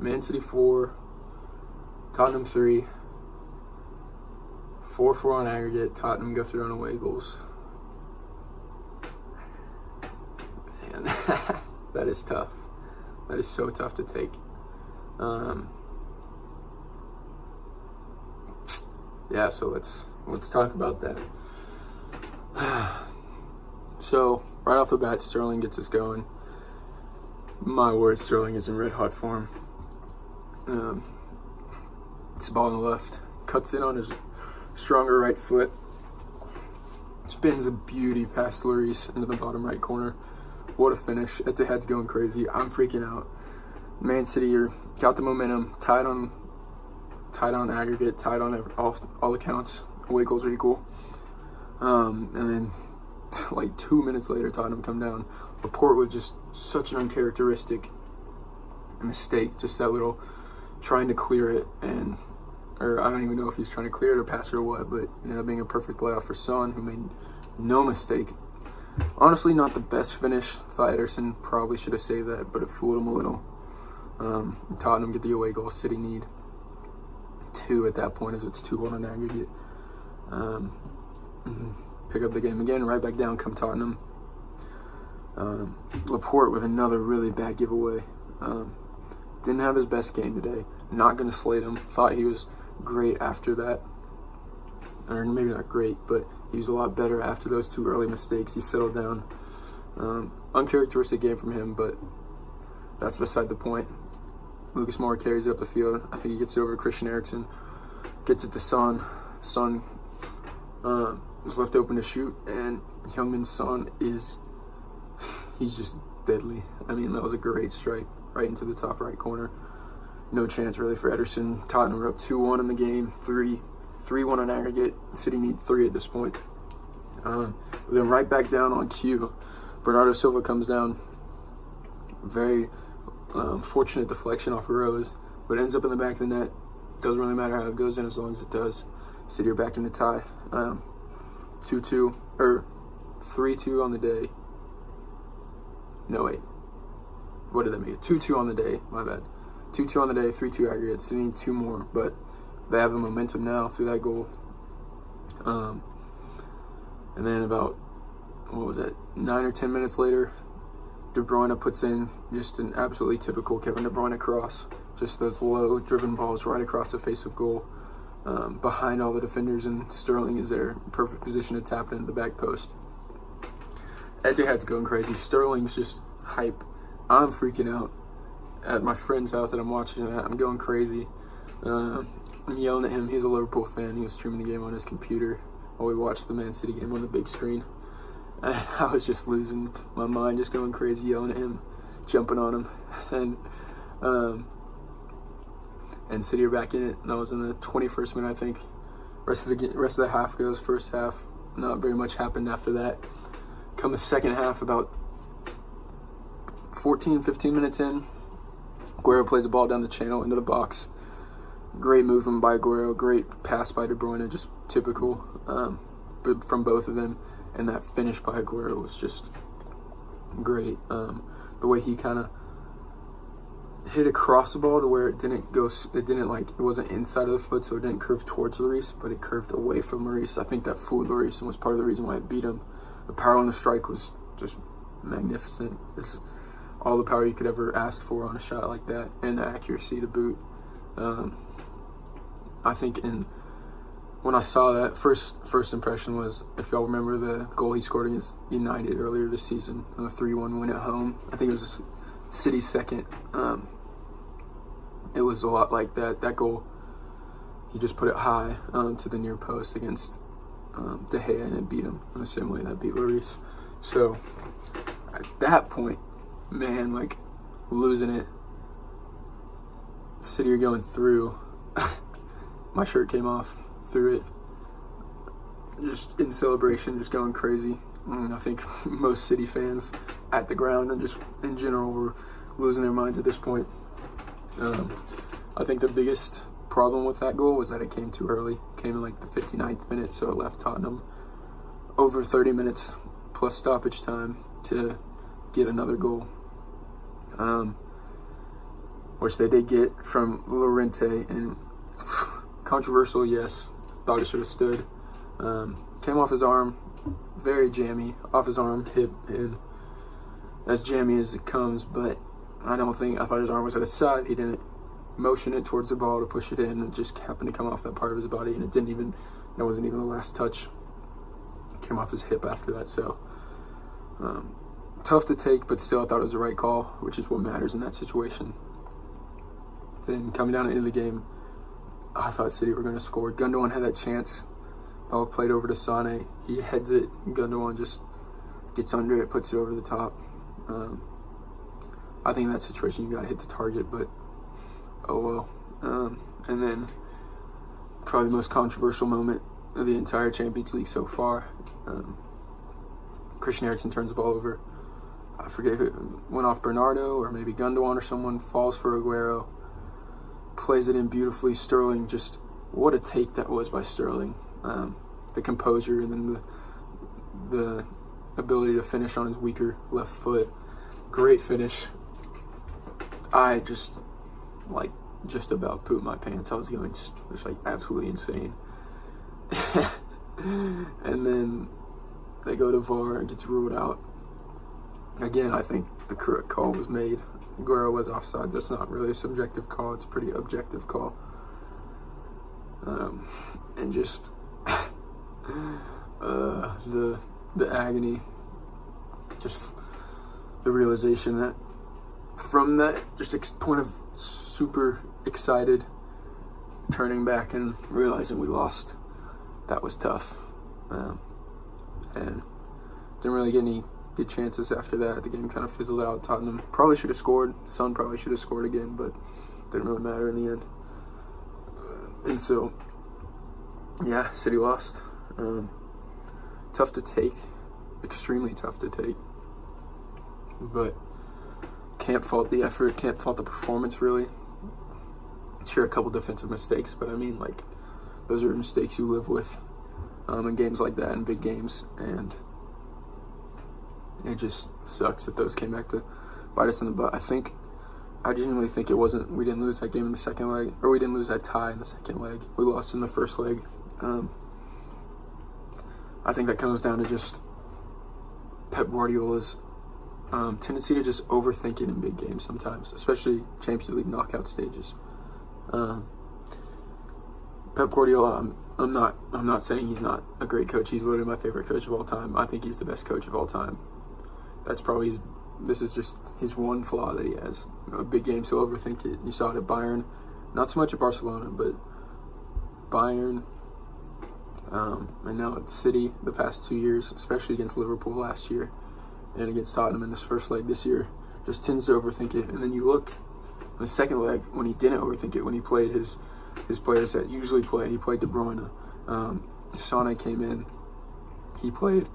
Man City 4, Tottenham 3, 4-4 on aggregate. Tottenham go through on away goals. Man, that is tough. That is so tough to take. Yeah, so let's talk about that. So right off the bat, Sterling gets us going. My word, Sterling is in red hot form. It's a ball on the left, cuts in on his stronger right foot, spins a beauty past Lloris into the bottom right corner. What a finish. Etihad's going crazy. I'm freaking out. Man City got the momentum, tied on aggregate, tied on all accounts. Away goals are equal. And then like 2 minutes later, Tottenham come down. Laporte with just such an uncharacteristic mistake, just that little trying to clear it, or I don't even know if he's trying to clear it or pass it or what, but it ended up being a perfect layoff for Son, who made no mistake. Honestly, not the best finish. Thought Ederson probably should have saved that, but it fooled him a little. Tottenham get the away goal. City need 2 at that point, as it's 2-1 on aggregate. Pick up the game again, right back down come Tottenham. Laporte with another really bad giveaway. Didn't have his best game today. Not going to slate him. Thought he was great after that. Or maybe not great, but he was a lot better after those 2 early mistakes. He settled down. Uncharacteristic game from him, but that's beside the point. Lucas Moura carries it up the field. I think he gets it over to Christian Eriksen. Gets it to Son. Son is left open to shoot, and Heung-min Son he's just deadly. I mean, that was a great strike right into the top right corner. No chance really for Ederson. Tottenham are up 2-1 in the game, 3-1 on aggregate. City need 3 at this point. Then right back down on cue, Bernardo Silva comes down. Very fortunate deflection off of Rose, but ends up in the back of the net. Doesn't really matter how it goes in as long as it does. City are back in the tie. 2-2, or 3-2 on the day. No, wait. What did that make it? 2-2 on the day. My bad. 2-2 on the day, 3-2 aggregate. City need 2 more, but they have the momentum now through that goal. And then about, 9 or 10 minutes later, De Bruyne puts in just an absolutely typical Kevin De Bruyne cross. Just those low driven balls right across the face of goal, behind all the defenders, and Sterling is there, perfect position to tap it into the back post. Etihad's going crazy. Sterling's just hype. I'm freaking out at my friend's house that I'm watching it at. I'm going crazy. I'm yelling at him. He's a Liverpool fan. He was streaming the game on his computer while we watched the Man City game on the big screen. And I was just losing my mind, just going crazy, yelling at him, jumping on him. And City are back in it. And that was in the 21st minute, I think. Rest of the half goes. First half, not very much happened after that. Come the second half, about 15 minutes in, Aguero plays the ball down the channel into the box. Great movement by Aguero, great pass by De Bruyne, just typical from both of them. And that finish by Aguero was just great. The way he kind of hit across the ball to where it wasn't inside of the foot, so it didn't curve towards Lloris, but it curved away from Lloris. I think that fooled Lloris and was part of the reason why it beat him. The power on the strike was just magnificent. It's all the power you could ever ask for on a shot like that, and the accuracy to boot. I think when I saw that, first impression was, if y'all remember the goal he scored against United earlier this season, on a 3-1 win at home. I think it was City's second. It was a lot like that. That goal, he just put it high to the near post against De Gea, and it beat him in the same way that beat Lloris. So at that point, man, like losing it. City are going through. My shirt came off through it. Just in celebration, just going crazy. I think most City fans at the ground and just in general were losing their minds at this point. I think the biggest problem with that goal was that it came too early. It came in like the 59th minute, so it left Tottenham over 30 minutes plus stoppage time to get another goal. which they did get from Llorente, and controversial, yes. Thought it should have stood. Came off his arm, very jammy, off his arm, hip, and as jammy as it comes, but I thought his arm was at his side. He didn't motion it towards the ball to push it in. It just happened to come off that part of his body, and that wasn't even the last touch. It came off his hip after that, so tough to take, but still I thought it was the right call, which is what matters in that situation. Then coming down into the game, I thought City were going to score. Gundogan had that chance. Ball played over to Sane. He heads it. Gundogan just gets under it, puts it over the top. I think in that situation you got to hit the target, but oh well. And then probably the most controversial moment of the entire Champions League so far. Christian Eriksen turns the ball over. I forget who went off, Bernardo or maybe Gundogan or someone, falls for Aguero, plays it in beautifully. Sterling, just what a take that was by Sterling. The composure and then the ability to finish on his weaker left foot. Great finish. I just about pooped my pants. I was going just like absolutely insane. And then they go to VAR and gets ruled out. Again, I think the correct call was made. Aguero was offside. That's not really a subjective call. It's a pretty objective call. And just the agony, just the realization that from that just point of super excited, turning back and realizing we lost, that was tough. And didn't really get any good chances after that. The game kind of fizzled out. Tottenham probably should have scored. Son probably should have scored again, but didn't really matter in the end. And so, yeah, City lost. Tough to take. Extremely tough to take. But can't fault the effort. Can't fault the performance, really. Sure, a couple defensive mistakes, but I mean, like, those are mistakes you live with in games like that, in big games. And it just sucks that those came back to bite us in the butt. I genuinely think we didn't lose that game in the second leg, or we didn't lose that tie in the second leg. We lost in the first leg. I think that comes down to just Pep Guardiola's tendency to just overthink it in big games sometimes, especially Champions League knockout stages. Pep Guardiola, I'm not saying he's not a great coach. He's literally my favorite coach of all time. I think he's the best coach of all time. That's probably this is just his one flaw that he has. Big games, he'll overthink it. You saw it at Bayern, not so much at Barcelona, but Bayern, and now at City the past 2 years, especially against Liverpool last year and against Tottenham in this first leg this year, just tends to overthink it. And then you look in the second leg when he didn't overthink it, when he played his players that usually play. He played De Bruyne. Sane came in. He played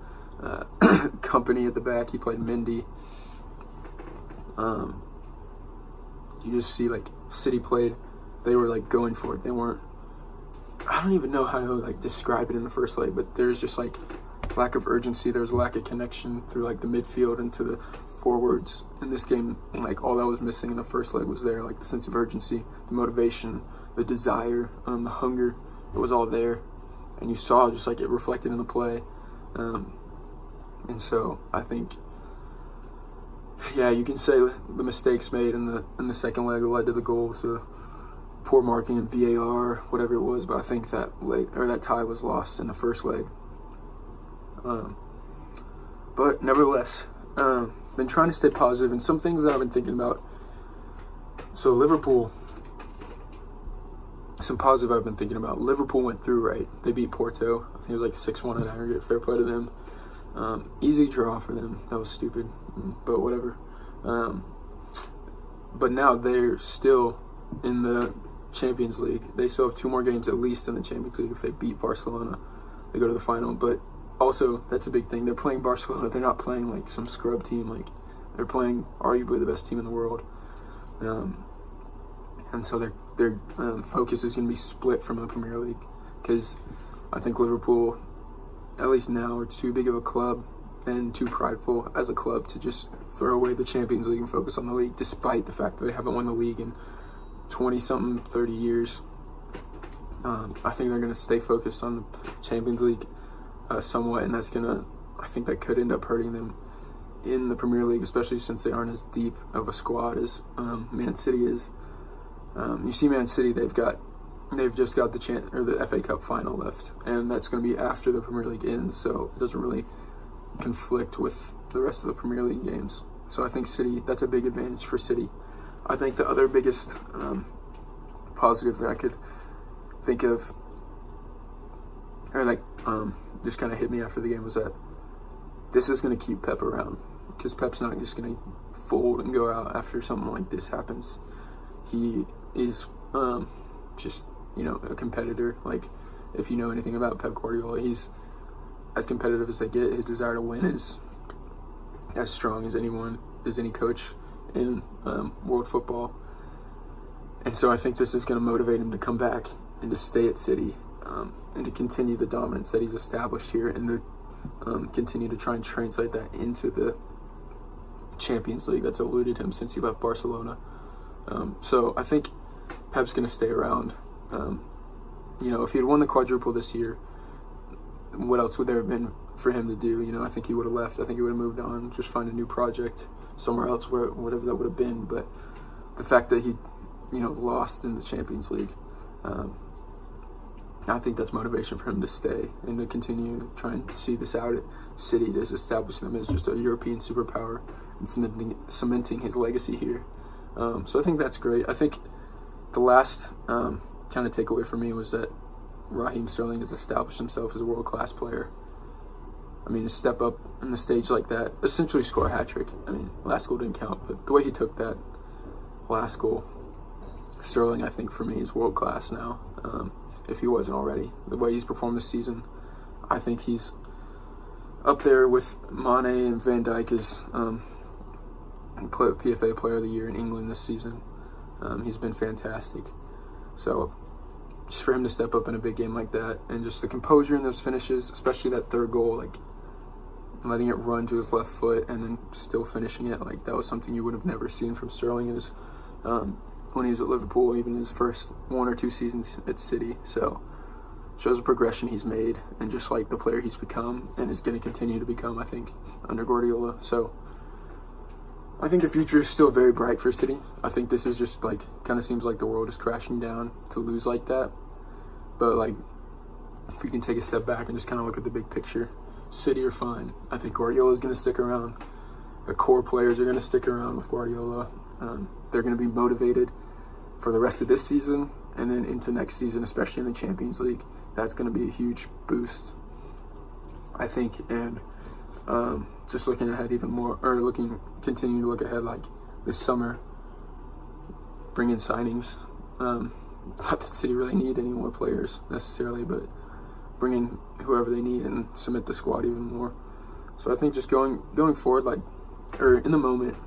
Company at the back. He played Mendy. You just see, like, City played. They were, like, going for it. They weren't. I don't even know how to, like, describe it in the first leg, but there's just, like, lack of urgency. There's a lack of connection through, like, the midfield and to the forwards in this game. Like, all that was missing in the first leg was there, like the sense of urgency, the motivation, the desire, the hunger. It was all there, and you saw just like it reflected in the play. And so I think, yeah, you can say the mistakes made in the second leg led to the goals, poor marking in VAR, whatever it was. But I think that that tie was lost in the first leg. But nevertheless, been trying to stay positive, and some things that I've been thinking about. So Liverpool, some positive I've been thinking about. Liverpool went through, right? They beat Porto. I think it was like 6-1 in aggregate. Fair play to them. Easy draw for them. That was stupid, but whatever. But now they're still in the Champions League. They still have 2 more games at least in the Champions League. If they beat Barcelona, they go to the final. But also, that's a big thing. They're playing Barcelona. They're not playing like some scrub team. Like, they're playing arguably the best team in the world. And so their focus is going to be split from the Premier League, because I think Liverpool, at least now, are too big of a club and too prideful as a club to just throw away the Champions League and focus on the league, despite the fact that they haven't won the league in 20-something, 30 years. I think they're going to stay focused on the Champions League somewhat, and I think that could end up hurting them in the Premier League, especially since they aren't as deep of a squad as Man City is. You see Man City, they've just got the FA Cup final left, and that's going to be after the Premier League ends, so it doesn't really conflict with the rest of the Premier League games. So I think City, that's a big advantage for City. I think the other biggest positive that I could think of, or just kind of hit me after the game, was that this is going to keep Pep around, because Pep's not just going to fold and go out after something like this happens. He is just, a competitor. Like, if you know anything about Pep Guardiola, he's as competitive as they get. His desire to win is as strong as any coach in world football. And so I think this is going to motivate him to come back and to stay at City, and to continue the dominance that he's established here, and to continue to try and translate that into the Champions League that's eluded him since he left Barcelona. So I think Pep's going to stay around. If he had won the quadruple this year, what else would there have been for him to do? I think he would have left. I think he would have moved on, just find a new project somewhere else, whatever that would have been. But the fact that he, lost in the Champions League, I think that's motivation for him to stay and to continue trying to see this out at City, to establish them as just a European superpower and cementing his legacy here. So I think that's great. I think the last kind of takeaway for me was that Raheem Sterling has established himself as a world-class player. To step up on the stage like that, essentially score a hat-trick. Last goal didn't count, but the way he took that last goal, Sterling, I think, for me, is world-class now, if he wasn't already. The way he's performed this season, I think he's up there with Mane and Van Dijk as PFA Player of the Year in England this season. He's been fantastic. So just for him to step up in a big game like that, and just the composure in those finishes, especially that third goal, letting it run to his left foot and then still finishing it, that was something you would have never seen from Sterling when he was at Liverpool, even in his first 1 or 2 seasons at City. So shows the progression he's made, and just the player he's become and is going to continue to become, I think, under Guardiola. So I think the future is still very bright for City. I think this is just kind of seems like the world is crashing down to lose like that. But if we can take a step back and just kind of look at the big picture, City are fine. I think Guardiola is going to stick around. The core players are going to stick around with Guardiola. They're going to be motivated for the rest of this season and then into next season, especially in the Champions League. That's going to be a huge boost, I think. And just looking ahead even more, or continuing to look ahead, this summer, bring in signings. Not that City really need any more players necessarily, but bring in whoever they need and cement the squad even more. So I think just going forward, in the moment,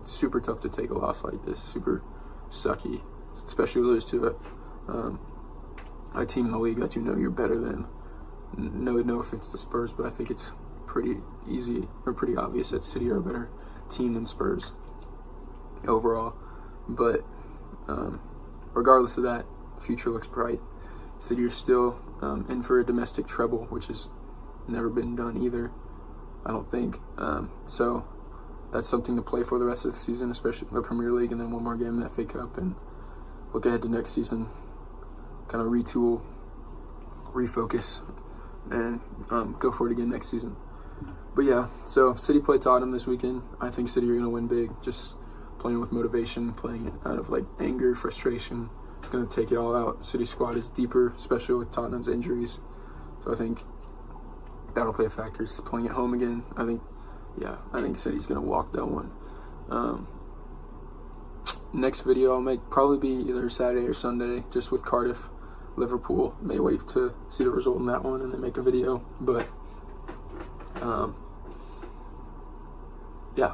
super tough to take a loss like this, super sucky, especially lose to a team in the league that you're better than. No offense to Spurs, but I think it's pretty easy or pretty obvious that City are a better team than Spurs overall. But regardless of that, the future looks bright. City are still in for a domestic treble, which has never been done either, I don't think. So that's something to play for the rest of the season, especially the Premier League, and then one more game in the FA Cup, and look ahead to next season, kind of retool, refocus, and go for it again next season. But yeah, so City play Tottenham this weekend. I think City are going to win big, just playing with motivation, playing it out of anger, frustration. It's going to take it all out. City squad is deeper, especially with Tottenham's injuries. So I think that'll play a factor. It's playing at home again. I think City's going to walk that one. Next video I'll make probably be either Saturday or Sunday, just with Cardiff, Liverpool. May wait to see the result in that one and then make a video. But yeah.